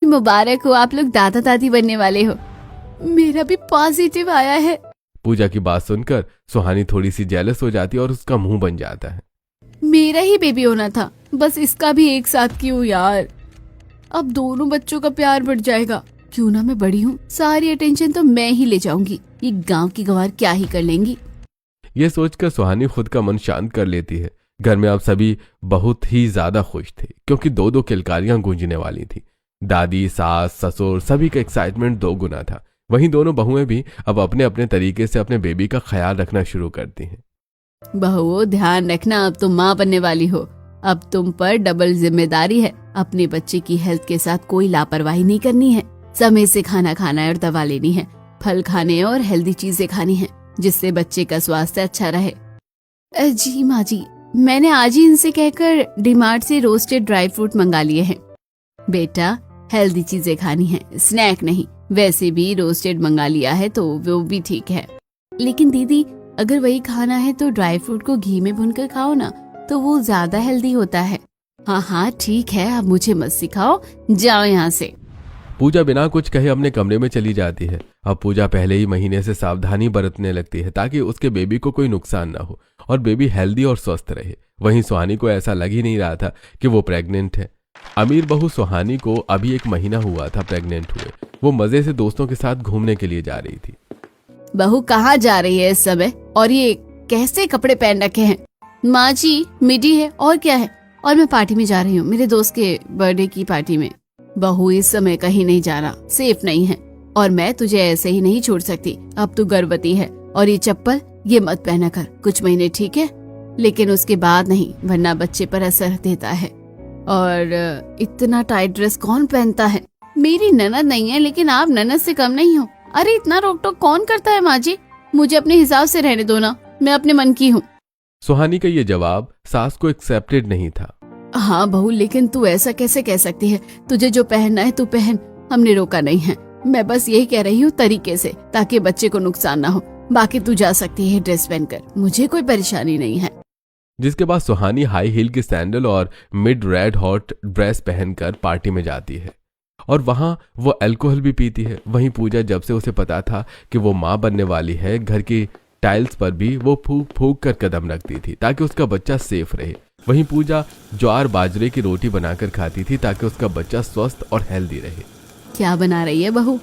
मुबारक हो, आप लोग दादा दादी बनने वाले हो। मेरा भी पॉजिटिव आया है। पूजा की बात सुनकर सुहानी थोड़ी सी जेलस हो जाती है और उसका मुंह बन जाता है। मेरा ही बेबी होना था, बस इसका भी एक साथ क्यों यार। अब दोनों बच्चों का प्यार बढ़ जाएगा। क्यों ना, मैं बड़ी हूँ, सारी अटेंशन तो मैं ही ले जाऊंगी। ये गांव की गंवार क्या ही कर लेंगी। ये सोचकर सुहानी खुद का मन शांत कर लेती है। घर में अब सभी बहुत ही ज्यादा खुश थे क्योंकि दो दो किलकारियां गूंजने वाली थी। दादी, सास, ससुर सभी का एक्साइटमेंट दो गुना था। वहीं दोनों बहुएं भी अब अपने अपने तरीके से अपने बेबी का ख्याल रखना शुरू करती हैं। बहुओं ध्यान रखना, अब तुम माँ बनने वाली हो। अब तुम पर डबल जिम्मेदारी है। अपने बच्चे की हेल्थ के साथ कोई लापरवाही नहीं करनी है। समय से खाना खाना है और दवा लेनी है। फल खाने और हेल्दी चीजें खानी है जिससे बच्चे का स्वास्थ्य अच्छा रहे। जी माँ जी, मैंने आज ही इनसे कहकर डीमार्ट से रोस्टेड ड्राई फ्रूट मंगा लिए हैं। बेटा, हेल्दी चीजें खानी है, स्नैक नहीं। वैसे भी रोस्टेड मंगा लिया है तो वो भी ठीक है। लेकिन दीदी, अगर वही खाना है तो ड्राई फ्रूट को घी में भूनकर खाओ ना, तो वो ज्यादा हेल्दी होता है। हाँ हाँ ठीक है, अब मुझे मत सिखाओ, जाओ यहाँ से। पूजा बिना कुछ कहे अपने कमरे में चली जाती है। अब पूजा पहले ही महीने से सावधानी बरतने लगती है ताकि उसके बेबी को कोई नुकसान ना हो और बेबी हेल्दी और स्वस्थ रहे। वहीं सुहानी को ऐसा लग ही नहीं रहा था कि वो प्रेग्नेंट है। अमीर बहू सुहानी को अभी 1 महीना हुआ था प्रेग्नेंट हुए। वो मजे से दोस्तों के साथ घूमने के लिए जा रही थी। बहू कहाँ जा रही है इस समय, और ये कैसे कपड़े पहन रखे हैं? माँ जी, मिडी है और क्या है, और मैं पार्टी में जा रही हूँ, मेरे दोस्त के बर्थडे की पार्टी में। बहू, इस समय कहीं नहीं जाना, सेफ नहीं है, और मैं तुझे ऐसे ही नहीं छोड़ सकती। अब तू गर्भवती है और ये चप्पल ये मत पहना कर कुछ महीने, ठीक है? लेकिन उसके बाद नहीं, वरना बच्चे पर असर देता है। और इतना टाइट ड्रेस कौन पहनता है? मेरी ननद नहीं है, लेकिन आप ननद से कम नहीं हो। अरे इतना रोक टोक कौन करता है माँ जी? मुझे अपने हिसाब से रहने दो ना, मैं अपने मन की हूँ। सुहानी का ये जवाब सास को एक्सेप्टेड नहीं था। हाँ बहू, लेकिन तू ऐसा कैसे कह सकती है? तुझे जो पहनना है तू पहन, हमने रोका नहीं है। मैं बस यही कह रही हूँ तरीके से, ताकि बच्चे को नुकसान ना हो। बाकी तू जा सकती है ड्रेस पहनकर, मुझे कोई परेशानी नहीं है। जिसके बाद सुहानी हाई हील की सैंडल और मिड रेड हॉट ड्रेस पहनकर पार्टी में जाती है और वहां वो अल्कोहल भी पीती है। वहीं पूजा, जब से उसे पता था कि वो माँ बनने वाली है, घर की टाइल्स पर भी वो फूक फूक कर कदम रखती थी ताकि उसका बच्चा सेफ रहे। वहीं पूजा ज्वार बाजरे की रोटी बनाकर खाती थी ताकि उसका बच्चा स्वस्थ और हेल्दी रहे। क्या बना रही है बहू?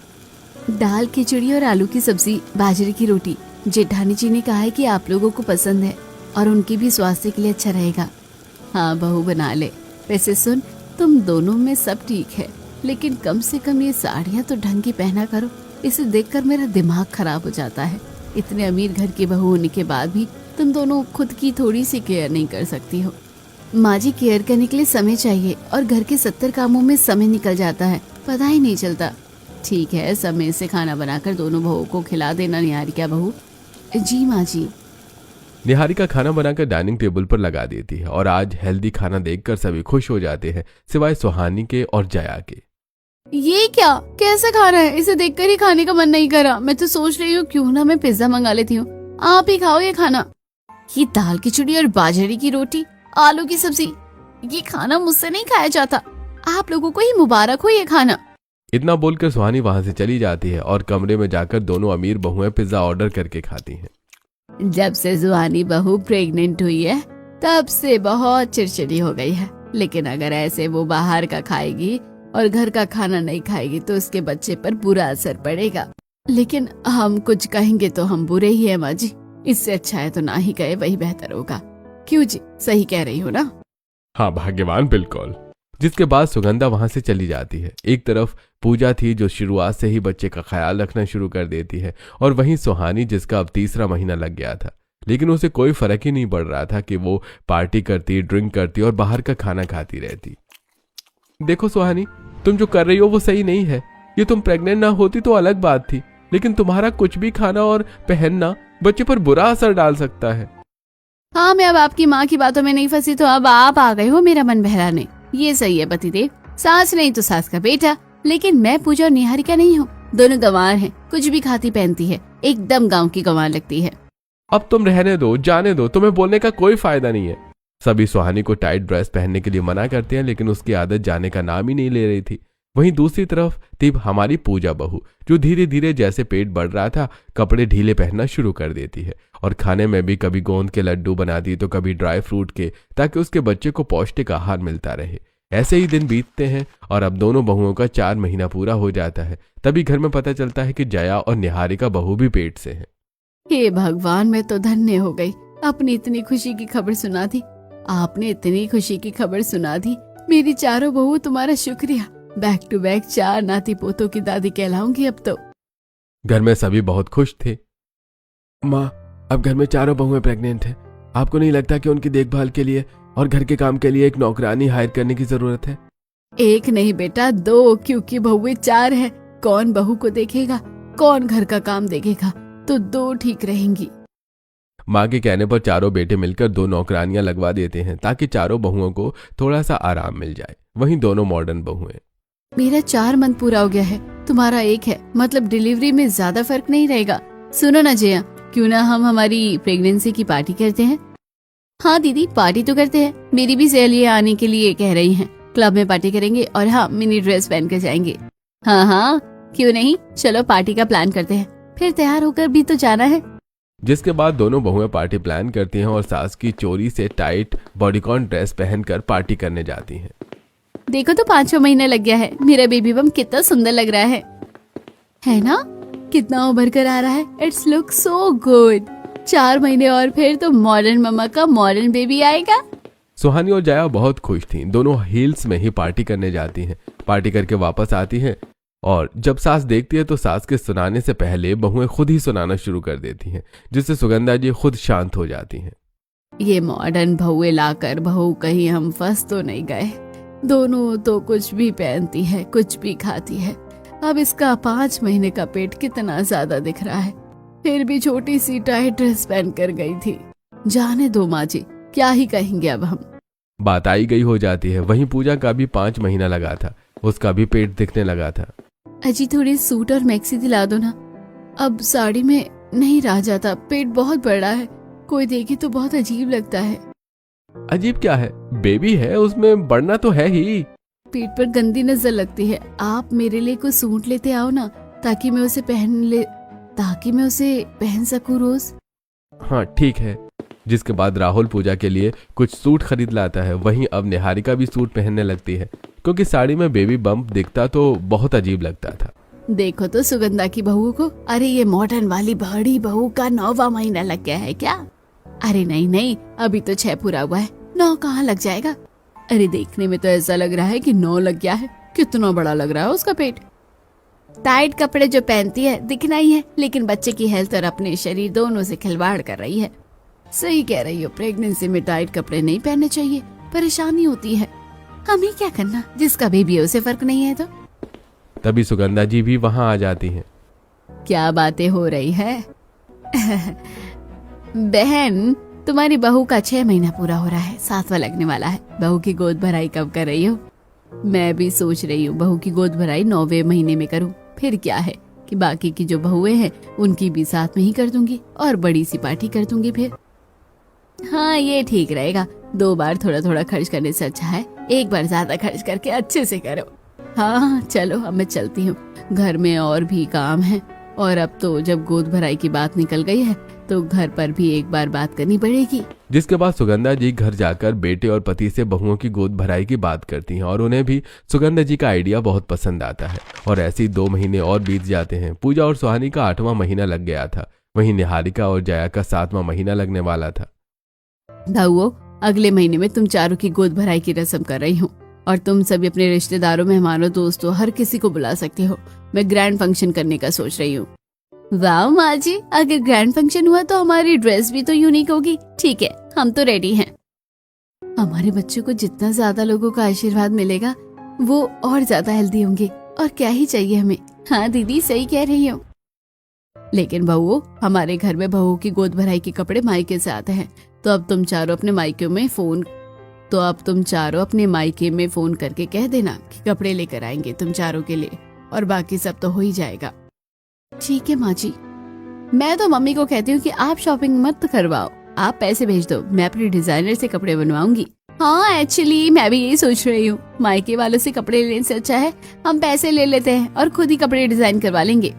दाल, खिचड़ी और आलू की सब्जी, बाजरे की रोटी। जेठानी जी ने कहा है कि आप लोगों को पसंद है और उनकी भी स्वास्थ्य के लिए अच्छा रहेगा। हाँ बहू, बना ले। वैसे सुन, तुम दोनों में सब ठीक है, लेकिन कम से कम ये साड़ियाँ तो ढंग की पहना करो। इसे देखकर मेरा दिमाग खराब हो जाता है। इतने अमीर घर की बहू होने के बाद भी तुम दोनों खुद की थोड़ी सी केयर नहीं कर सकती हो। माँ जी, केयर करने के लिए समय चाहिए और घर के 70 कामों में समय निकल जाता है, पता ही नहीं चलता। ठीक है, समय से खाना बनाकर दोनों बहुओं को खिला देना निहारिका बहू। जी माँ जी। निहारिका खाना बनाकर डाइनिंग टेबल पर लगा देती है और आज हेल्दी खाना देखकर सभी खुश हो जाते हैं सिवाय सुहानी के और जया के। ये क्या, कैसा खाना है? इसे देखकर ही खाने का मन नहीं करा। मैं तो सोच रही हूँ क्यों ना मैं पिज्जा मंगा लेती हूँ। आप ही खाओ ये खाना। ये दाल खिचड़ी और बाजरे की रोटी, आलू की सब्जी, ये खाना मुझसे नहीं खाया जाता। आप लोगों को ही मुबारक हो ये खाना। इतना बोलकर सुहानी वहां से चली जाती है और कमरे में जाकर दोनों अमीर बहुएं पिज्जा ऑर्डर करके खाती हैं। जब से सुहानी बहू प्रेग्नेंट हुई है तब से बहुत चिड़चिड़ी हो गई है। लेकिन अगर ऐसे वो बाहर का खाएगी और घर का खाना नहीं खाएगी तो उसके बच्चे पर बुरा असर पड़ेगा। लेकिन हम कुछ कहेंगे तो हम बुरे ही है माँ जी। इससे अच्छा है तो ना ही कहे, वही बेहतर होगा। क्यों जी, सही कह रही हो ना? हाँ भाग्यवान, बिल्कुल। जिसके बाद सुगंधा वहां से चली जाती है। एक तरफ पूजा थी जो शुरुआत से ही बच्चे का ख्याल रखना शुरू कर देती है, और वहीं सुहानी जिसका अब 3रा महीना लग गया था, लेकिन उसे कोई फर्क ही नहीं पड़ रहा था कि वो पार्टी करती, ड्रिंक करती और बाहर का खाना खाती रहती। देखो सुहानी, तुम जो कर रही हो वो सही नहीं है। ये तुम प्रेग्नेंट ना होती तो अलग बात थी, लेकिन तुम्हारा कुछ भी खाना और पहनना बच्चे पर बुरा असर डाल सकता है। हाँ, मैं अब आपकी माँ की बातों में नहीं फंसी तो अब आप आ गए हो मेरा मन बहलाने। ये सही है पतिदेव, सास नहीं तो सास का बेटा। लेकिन मैं पूजा और निहारिका नहीं हूँ, दोनों गंवार हैं। कुछ भी खाती पहनती है, एकदम गांव की गंवार लगती है। अब तुम रहने दो, जाने दो, तुम्हें बोलने का कोई फायदा नहीं है। सभी सुहानी को टाइट ड्रेस पहनने के लिए मना करते हैं, लेकिन उसकी आदत जाने का नाम ही नहीं ले रही थी। वहीं दूसरी तरफ थी हमारी पूजा बहू, जो धीरे धीरे जैसे पेट बढ़ रहा था कपड़े ढीले पहनना शुरू कर देती है और खाने में भी कभी गोंद के लड्डू बनाती तो कभी ड्राई फ्रूट के, ताकि उसके बच्चे को पौष्टिक आहार मिलता रहे। ऐसे ही दिन बीतते हैं और अब दोनों बहुओं का 4 महीना पूरा हो जाता है। तभी घर में पता चलता है कि जया और निहारिका बहू भी पेट से हैं। हे भगवान, मैं तो धन्य हो गई, अपनी इतनी खुशी की खबर सुना दी। आपने इतनी खुशी की खबर सुना दी। मेरी चारों बहू, तुम्हारा शुक्रिया। बैक टू बैक 4 नाती पोतों की दादी कहलाऊंगी अब तो। घर में सभी बहुत खुश थे। माँ, अब घर में चारों बहुएं प्रेग्नेंट हैं। आपको नहीं लगता कि उनकी देखभाल के लिए और घर के काम के लिए एक नौकरानी हायर करने की जरूरत है? एक नहीं बेटा, 2, क्योंकि बहुएं 4 है। कौन बहू को देखेगा, कौन घर का काम देखेगा, तो 2 ठीक रहेंगी। माँ के कहने पर चारों बेटे मिलकर 2 नौकरानियां लगवा देते हैं ताकि चारों बहुओं को थोड़ा सा आराम मिल जाए। वहीं दोनों मॉडर्न बहुएं। मेरा 4 मंथ पूरा हो गया है, तुम्हारा 1 है, मतलब डिलीवरी में ज्यादा फर्क नहीं रहेगा। सुनो ना जया, क्यों ना हम हमारी प्रेगनेंसी की पार्टी करते हैं? हाँ दीदी, पार्टी तो करते हैं। मेरी भी सहेलियां आने के लिए कह रही हैं। क्लब में पार्टी करेंगे और हाँ, मिनी ड्रेस पहन कर जाएंगे। हाँ, क्यों नहीं, चलो पार्टी का प्लान करते हैं। फिर तैयार होकर भी तो जाना है। जिसके बाद दोनों बहुएं पार्टी प्लान करती हैं और सास की चोरी से टाइट बॉडीकॉन ड्रेस पहनकर पार्टी करने जाती हैं। देखो तो 5 महीने लग गया है, मेरा बेबी बम कितना सुंदर लग रहा है ना? कितना उभर कर आ रहा है। It's look so good. 4 महीने और फिर तो मॉडर्न मम्मा का मॉडर्न बेबी आएगा। सुहानी और जया बहुत खुश थीं। दोनों हील्स में ही पार्टी करने जाती हैं। पार्टी करके वापस आती हैं और जब सास देखती है तो सास के सुनाने से पहले बहुएं खुद ही सुनाना शुरू कर देती हैं, जिससे सुगंधा जी खुद शांत हो जाती हैं। ये मॉडर्न बहुएं लाकर बहू कहीं हम फंस तो नहीं गए। दोनों तो कुछ भी पहनती है, कुछ भी खाती है। अब इसका 5 महीने का पेट कितना ज्यादा दिख रहा है, फिर भी छोटी सी टाइट ड्रेस पहन कर गई थी। जाने दो माँ जी, क्या ही कहेंगे अब हम। बात आई गई हो जाती है। वहीं पूजा का भी 5 महीना लगा था, उसका भी पेट दिखने लगा था। अजी, थोड़ी सूट और मैक्सी दिला दो ना, अब साड़ी में नहीं रह जाता। पेट बहुत बड़ा है, कोई देखे तो बहुत अजीब लगता है। अजीब क्या है, बेबी है, उसमें बढ़ना तो है ही। पेट पर गंदी नजर लगती है। आप मेरे लिए कोई सूट लेते आओ ना, ताकि मैं उसे पहन सकूं रोज। हाँ ठीक है। जिसके बाद राहुल पूजा के लिए कुछ सूट खरीद लाता है। वहीं अब निहारिका भी सूट पहनने लगती है, क्योंकि साड़ी में बेबी बम्प दिखता तो बहुत अजीब लगता था। देखो तो सुगंधा की बहू को, अरे ये मॉडर्न वाली बड़ी बहू का 9वां महीना लग गया है क्या? अरे नहीं, अभी तो 6 पूरा हुआ है, 9 कहाँ लग जाएगा? अरे देखने में तो ऐसा लग रहा है कि 9 लग गया है। कितना बड़ा लग रहा है उसका पेट। टाइट कपड़े जो पहनती है दिखना ही है, लेकिन बच्चे की हेल्थ और अपने शरीर दोनों से खिलवाड़ कर रही है। सही कह रही हो, प्रेगनेंसी में टाइट कपड़े नहीं पहनने चाहिए, परेशानी होती है। हमें क्या करना, जिसका बेबी है उसे फर्क नहीं है। तो तभी सुगंधा जी भी वहां आ जाती हैं। क्या बातें हो रही है बहन, तुम्हारी बहू का 6 महीना पूरा हो रहा है, 7वां लगने वाला है। बहू की गोद भराई कब कर रही हो? मैं भी सोच रही हूँ बहू की गोद भराई 9वें महीने में करूँ। फिर क्या है कि बाकी की जो बहुएं हैं उनकी भी साथ में ही कर दूंगी और बड़ी सी पार्टी कर दूंगी फिर। हाँ, ये ठीक रहेगा। 2 बार थोड़ा थोड़ा खर्च करने से अच्छा है 1 बार ज्यादा खर्च करके अच्छे से करो। हाँ चलो, अब मैं चलती हूँ, घर में और भी काम है। और अब तो जब गोद भराई की बात निकल गई है तो घर पर भी एक बार बात करनी पड़ेगी। जिसके बाद सुगंधा जी घर जाकर बेटे और पति से बहुओं की गोद भराई की बात करती हैं और उन्हें भी सुगंधा जी का आइडिया बहुत पसंद आता है। और ऐसे ही 2 महीने और बीत जाते हैं। पूजा और सुहानी का 8वां महीना लग गया था। वहीं निहारिका और जया का 7वां महीना लगने वाला था। भाऊओ, अगले महीने में तुम चारों की गोद भराई की रस्म कर रही हूँ और तुम सभी अपने रिश्तेदारों, मेहमानों, दोस्तों, हर किसी को बुला सकते हो। मैं ग्रैंड फंक्शन करने का सोच रही हूँ। वाह माँ जी, अगर ग्रैंड फंक्शन हुआ तो हमारी ड्रेस भी तो यूनिक होगी। ठीक है, हम तो रेडी हैं। हमारे बच्चों को जितना ज्यादा लोगों का आशीर्वाद मिलेगा वो और ज्यादा हेल्दी होंगे, और क्या ही चाहिए हमें। हाँ दीदी, सही कह रही हो। लेकिन बहुओं, हमारे घर में बहू की गोद भराई के कपड़े मायके से आते हैं, तो अब तुम चारों अपने मायके में फोन करके कह देना कि कपड़े लेकर आएंगे तुम चारों के लिए, और बाकी सब तो हो ही जाएगा। ठीक है माँ जी। मैं तो मम्मी को कहती हूँ कि आप शॉपिंग मत करवाओ, आप पैसे भेज दो, मैं अपने डिजाइनर से कपड़े बनवाऊंगी। हाँ एक्चुअली मैं भी यही सोच रही हूँ, मायके वालों से कपड़े लेने से अच्छा है हम पैसे ले लेते हैं और खुद ही कपड़े डिजाइन करवा लेंगे।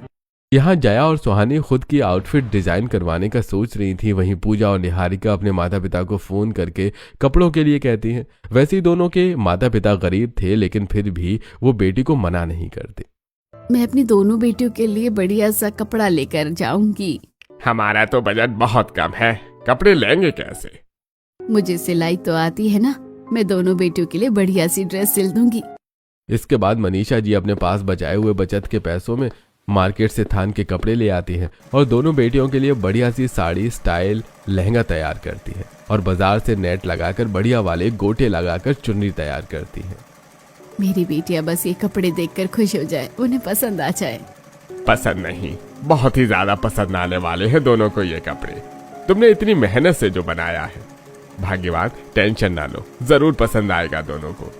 यहाँ जया और सुहानी खुद की आउटफिट डिजाइन करवाने का सोच रही थी। वहीं पूजा और निहारिका अपने माता पिता को फोन करके कपड़ों के लिए कहती हैं। वैसे ही दोनों के माता पिता गरीब थे, लेकिन फिर भी वो बेटी को मना नहीं करते। मैं अपनी दोनों बेटियों के लिए बढ़िया सा कपड़ा लेकर जाऊंगी। हमारा तो बजट बहुत कम है, कपड़े लेंगे कैसे? मुझे सिलाई तो आती है ना, मैं दोनों बेटियों के लिए बढ़िया सी ड्रेस सिल दूंगी। इसके बाद मनीषा जी अपने पास बचाए हुए बचत के पैसों में मार्केट से थान के कपड़े ले आती हैं और दोनों बेटियों के लिए बढ़िया सी साड़ी स्टाइल लहंगा तैयार करती है और बाजार से नेट लगाकर बढ़िया वाले गोटे लगाकर चुन्नी तैयार करती है। मेरी बेटियां बस ये कपड़े देखकर खुश हो जाए, उन्हें पसंद आ जाए। पसंद नहीं, बहुत ही ज्यादा पसंद आने वाले हैं दोनों को ये कपड़े। तुमने इतनी मेहनत से जो बनाया है, भाग्यवान, टेंशन ना लो, जरूर पसंद आएगा दोनों को।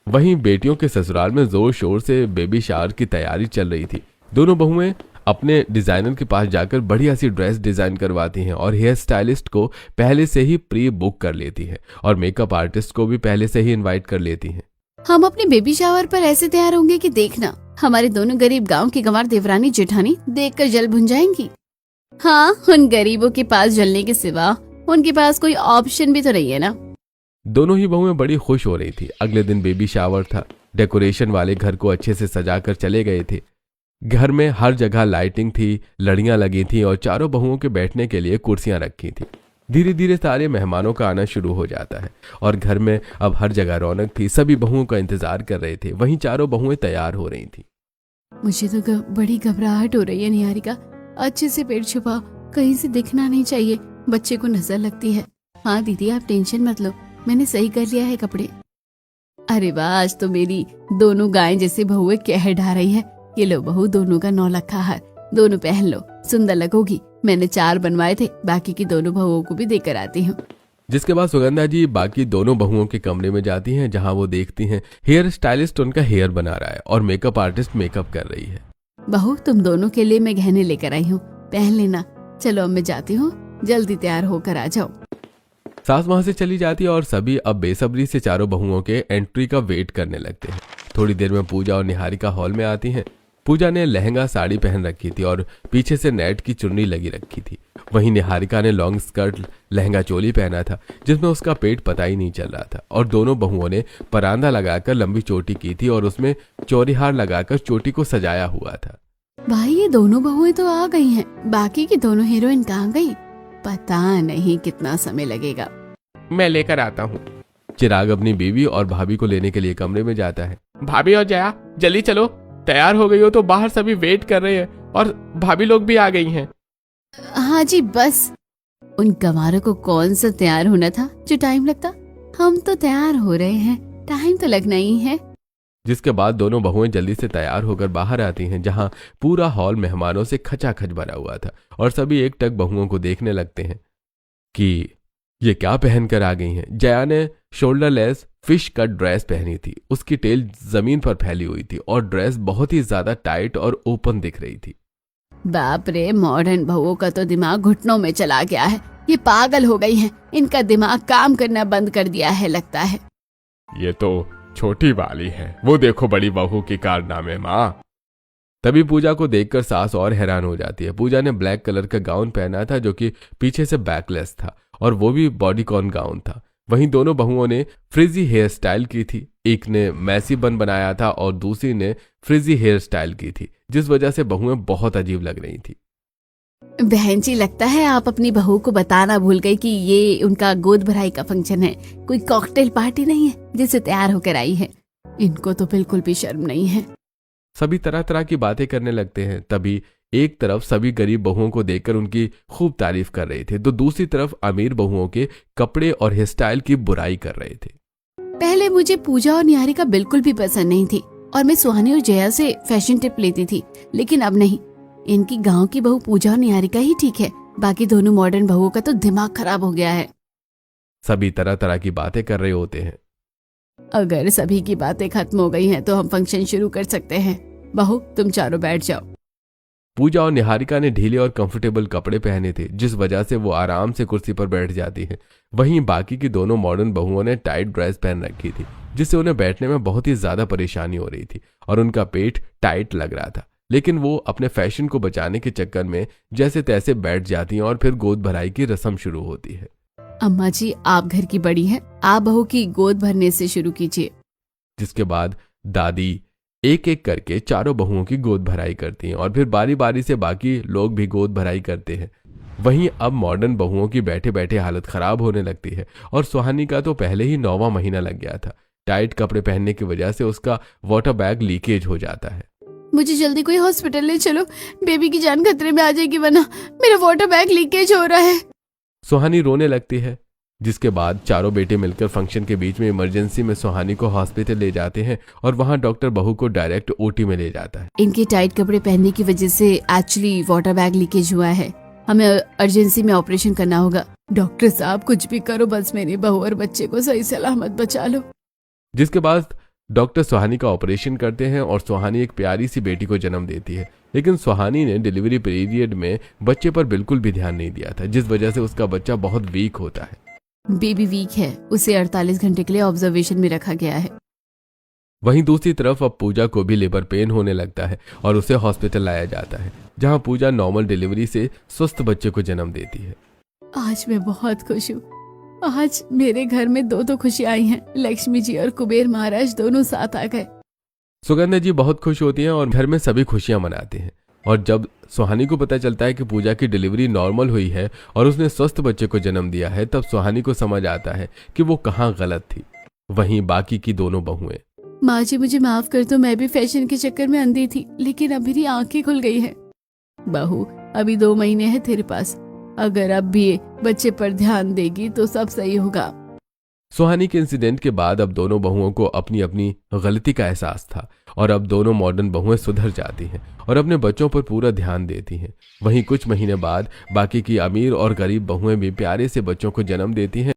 वहीं बेटियों के ससुराल में जोर शोर से बेबी शावर की तैयारी चल रही थी। दोनों बहुएं अपने डिजाइनर के पास जाकर बढ़िया सी ड्रेस डिजाइन करवाती हैं और हेयर स्टाइलिस्ट को पहले से ही प्री बुक कर लेती हैं और मेकअप आर्टिस्ट को भी पहले से ही इनवाइट कर लेती हैं। हम अपने बेबी शावर पर ऐसे तैयार होंगे कि देखना हमारे दोनों गरीब गांव की गंवार देवरानी जेठानी देखकर जल भुन जाएंगी। हाँ, उन गरीबों के पास जलने के सिवा उनके पास कोई ऑप्शन भी तो नहीं है ना। दोनों ही बहुएं बड़ी खुश हो रही थी। अगले दिन बेबी शावर था। डेकोरेशन वाले घर को अच्छे से सजाकर चले गए थे। घर में हर जगह लाइटिंग थी, लड़ियां लगी थी और चारों बहुओं के बैठने के लिए कुर्सियां रखी थी। धीरे धीरे सारे मेहमानों का आना शुरू हो जाता है और घर में अब हर जगह रौनक थी। सभी बहुओं का इंतजार कर रहे थे। वहीं चारों बहुएं तैयार हो रही थी। मुझे तो बड़ी घबराहट हो रही है निहारिका, अच्छे से पेट छुपाओ, कहीं से दिखना नहीं चाहिए, बच्चे को नजर लगती है। हाँ दीदी आप टेंशन मत लो, मैंने सही कर लिया है कपड़े। अरे वाह, आज तो मेरी दोनों गायें जैसी बहुएं कह ढा रही है। ये लो बहू, दोनों का 9 लखा हार, दोनों पहन लो, सुंदर लगोगी। मैंने 4 बनवाए थे, बाकी की दोनों बहुओं को भी देकर आती हूँ। जिसके बाद सुगंधा जी बाकी दोनों बहुओं के कमरे में जाती हैं, जहां वो देखती हैं हेयर स्टाइलिस्ट उनका हेयर बना रहा है और मेकअप आर्टिस्ट मेकअप कर रही है। बहू तुम दोनों के लिए मैं गहने लेकर आई हूँ, पहन लेना। चलो अब मैं जाती हूँ, जल्दी तैयार होकर आ जाओ। सास वहां से चली जाती है और सभी अब बेसब्री से चारों बहुओं के एंट्री का वेट करने लगते हैं। थोड़ी देर में पूजा और निहारिका हॉल में आती हैं। पूजा ने लहंगा साड़ी पहन रखी थी और पीछे से नेट की चुन्नी लगी रखी थी। वहीं निहारिका ने लॉन्ग स्कर्ट लहंगा चोली पहना था, जिसमें उसका पेट पता ही नहीं चल रहा था। और दोनों बहुओं ने परांदा लगाकर लंबी चोटी की थी और उसमें चौरीहार लगाकर चोटी को सजाया हुआ था। भाई ये दोनों बहुएं तो आ गई हैं, बाकी की दोनों हीरोइन कहाँ गई? पता नहीं कितना समय लगेगा। मैं लेकर आता हूँ। चिराग अपनी बीवी और भाभी को लेने के लिए कमरे में जाता है। भाभी और जया जल्दी चलो, तैयार हो गई हो तो बाहर सभी वेट कर रहे हैं और भाभी लोग भी आ गई हैं। हाँ जी बस, उन गंवारों को कौन सा तैयार होना था जो टाइम लगता। हम तो तैयार हो रहे हैं, टाइम तो लगना ही है। जिसके बाद दोनों बहुएं जल्दी से तैयार होकर बाहर आती हैं, जहां पूरा हॉल मेहमानों से खचाखच भरा हुआ था और सभी एकटक बहुओं को देखने लगते हैं कि ये क्या पहनकर आ गई हैं। जया ने शोल्डरलेस फिश कट ड्रेस पहनी थी। उसकी टेल जमीन पर फैली हुई थी और ड्रेस बहुत ही ज्यादा टाइट और ओपन दिख रही थी। बाप रे, मॉडर्न बहुओं का तो दिमाग घुटनों में चला गया है। ये पागल हो गई हैं, इनका दिमाग काम करना बंद कर दिया है लगता है। ये तो छोटी वाली है, वो देखो बड़ी बहू की कारनामे माँ। तभी पूजा को देखकर सास और हैरान हो जाती है। पूजा ने ब्लैक कलर का गाउन पहना था जो कि पीछे से बैकलेस था और वो भी बॉडीकॉन गाउन था। वहीं दोनों बहुओं ने फ्रिजी हेयर स्टाइल की थी। एक ने मैसी बन बनाया था और दूसरी ने फ्रिजी हेयर स्टाइल की थी, जिस वजह से बहुएं बहुत अजीब लग रही थी। बहन जी लगता है आप अपनी बहू को बताना भूल गई कि ये उनका गोद भराई का फंक्शन है, कोई कॉकटेल पार्टी नहीं है जिससे तैयार होकर आई है। इनको तो बिल्कुल भी शर्म नहीं है। सभी तरह तरह की बातें करने लगते हैं। तभी एक तरफ सभी गरीब बहुओं को देखकर उनकी खूब तारीफ कर रहे थे, तो दूसरी तरफ अमीर बहुओं के कपड़े और हेयर स्टाइल की बुराई कर रहे थे। पहले मुझे पूजा और निहारिका बिल्कुल भी पसंद नहीं थी और मैं सुहानी और जया से फैशन टिप लेती थी, लेकिन अब नहीं। इनकी गांव की बहू पूजा और निहारिका ही ठीक है, बाकी दोनों मॉडर्न बहुओं का तो दिमाग खराब हो गया है। सभी तरह तरह की बातें कर रहे होते हैं। अगर सभी की बातें खत्म हो गई हैं तो हम फंक्शन शुरू कर सकते हैं। बहू तुम चारों बैठ जाओ। पूजा और निहारिका ने ढीले और कंफर्टेबल कपड़े पहने थे, जिस वजह से वो आराम से कुर्सी पर बैठ जाती है। वहीं बाकी की दोनों मॉडर्न बहुओं ने टाइट ड्रेस पहन रखी थी, जिससे उन्हें बैठने में बहुत ही ज्यादा परेशानी हो रही थी और उनका पेट टाइट लग रहा था। लेकिन वो अपने फैशन को बचाने के चक्कर में जैसे तैसे बैठ जाती हैं और फिर गोद भराई की रस्म शुरू होती है। अम्मा जी, आप घर की बड़ी हैं, आप बहू की गोद भरने से शुरू कीजिए। जिसके बाद दादी एक एक करके चारों बहुओं की गोद भराई करती हैं और फिर बारी बारी से बाकी लोग भी गोद भराई करते हैं। वहीं अब मॉडर्न बहुओं की बैठे बैठे हालत खराब होने लगती है और सुहानी का तो पहले ही 9वां महीना लग गया था। टाइट कपड़े पहनने की वजह से उसका वाटर बैग लीकेज हो जाता है। मुझे जल्दी कोई हॉस्पिटल ले चलो, बेबी की जान खतरे में आ जाएगी, वरना मेरा वाटर बैग लीकेज हो रहा है। सुहानी रोने लगती है। जिसके बाद चारों बेटे मिलकर फंक्शन के बीच में इमरजेंसी में सुहानी को हॉस्पिटल ले जाते हैं और वहां डॉक्टर बहू को डायरेक्ट ओटी में ले जाता है। इनके टाइट कपड़े पहनने की वजह से एक्चुअली वाटर बैग लीकेज हुआ है, हमें अर्जेंसी में ऑपरेशन करना होगा। डॉक्टर साहब कुछ भी करो, बस मेरी बहू और बच्चे को सही सलामत बचा लो। जिसके बाद डॉक्टर सुहानी का ऑपरेशन करते हैं और सुहानी एक प्यारी सी बेटी को जन्म देती है। लेकिन सुहानी ने डिलीवरी पीरियड में बच्चे पर बिल्कुल भी ध्यान नहीं दिया था, जिस वजह से उसका बच्चा बहुत वीक होता है। बेबी वीक है, उसे 48 घंटे के लिए ऑब्जर्वेशन में रखा गया है। वहीं दूसरी तरफ अब पूजा को भी लेबर पेन होने लगता है और उसे हॉस्पिटल लाया जाता है, जहां पूजा नॉर्मल डिलीवरी से स्वस्थ बच्चे को जन्म देती है। आज मैं बहुत खुश हूँ। आज मेरे घर में दो खुशियां आई हैं। लक्ष्मी जी और कुबेर महाराज दोनों साथ आ गए। सुगंधा जी बहुत खुश होती हैं और घर में सभी खुशियां मनाते हैं। और जब सुहानी को पता चलता है कि पूजा की डिलीवरी नॉर्मल हुई है और उसने स्वस्थ बच्चे को जन्म दिया है, तब सुहानी को समझ आता है कि वो कहाँ गलत थी। वहीं बाकी की दोनों बहुएं, माँ जी मुझे माफ कर दो, मैं भी फैशन के चक्कर में अंधी थी, लेकिन अब मेरी आंखें खुल गई हैं। बहू, अभी 2 महीने हैं तेरे पास, अगर अब भी बच्चे पर ध्यान देगी तो सब सही होगा। सुहानी के इंसिडेंट के बाद अब दोनों बहुओं को अपनी अपनी गलती का एहसास था और अब दोनों मॉडर्न बहुएं सुधर जाती हैं और अपने बच्चों पर पूरा ध्यान देती हैं। वहीं कुछ महीने बाद बाकी की अमीर और गरीब बहुएं भी प्यारे से बच्चों को जन्म देती हैं